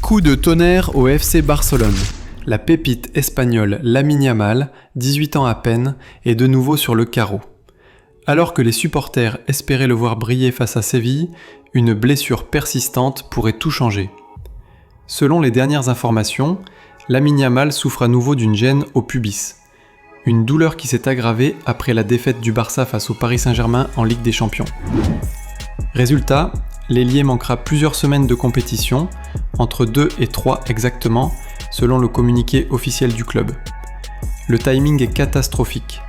Coup de tonnerre au FC Barcelone. La pépite espagnole Lamine Yamal, 18 ans à peine, est de nouveau sur le carreau. Alors que les supporters espéraient le voir briller face à Séville, une blessure persistante pourrait tout changer. Selon les dernières informations, Lamine Yamal souffre à nouveau d'une gêne au pubis. Une douleur qui s'est aggravée après la défaite du Barça face au Paris Saint-Germain en Ligue des Champions. Résultat, l'ailier manquera plusieurs semaines de compétition, entre 2 et 3 exactement, selon le communiqué officiel du club. Le timing est catastrophique.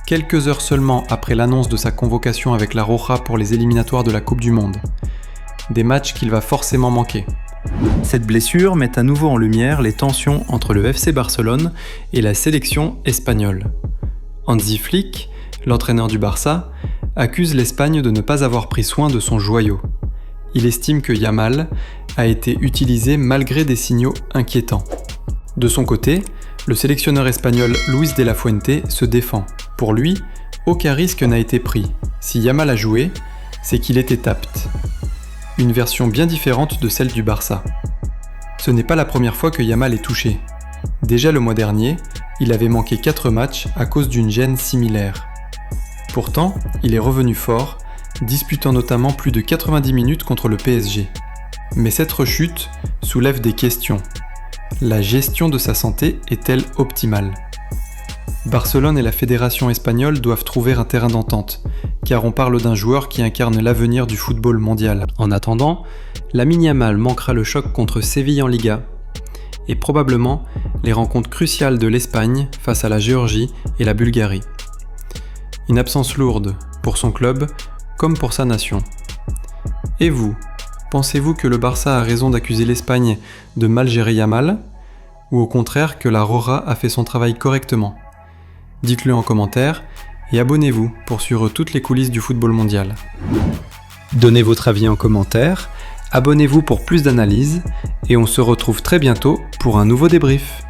Quelques heures seulement après l'annonce de sa convocation avec la Roja pour les éliminatoires de la Coupe du Monde. Des matchs qu'il va forcément manquer. Cette blessure met à nouveau en lumière les tensions entre le FC Barcelone et la sélection espagnole. Hansi Flick, l'entraîneur du Barça, accuse l'Espagne de ne pas avoir pris soin de son joyau. Il estime que Yamal a été utilisé malgré des signaux inquiétants. De son côté, le sélectionneur espagnol Luis de la Fuente se défend. Pour lui, aucun risque n'a été pris. Si Yamal a joué, c'est qu'il était apte. Une version bien différente de celle du Barça. Ce n'est pas la première fois que Yamal est touché. Déjà le mois dernier, il avait manqué 4 matchs à cause d'une gêne similaire. Pourtant, il est revenu fort, disputant notamment plus de 90 minutes contre le PSG. Mais cette rechute soulève des questions. La gestion de sa santé est-elle optimale ? Barcelone et la fédération espagnole doivent trouver un terrain d'entente, car on parle d'un joueur qui incarne l'avenir du football mondial. En attendant, Lamine Yamal manquera le choc contre Séville en Liga, et probablement les rencontres cruciales de l'Espagne face à la Géorgie et la Bulgarie. Une absence lourde pour son club comme pour sa nation. Et vous, pensez-vous que le Barça a raison d'accuser l'Espagne de mal gérer Yamal, ou au contraire que la Roja a fait son travail correctement ? Dites-le en commentaire et abonnez-vous pour suivre toutes les coulisses du football mondial. Donnez votre avis en commentaire, abonnez-vous pour plus d'analyses et on se retrouve très bientôt pour un nouveau débrief.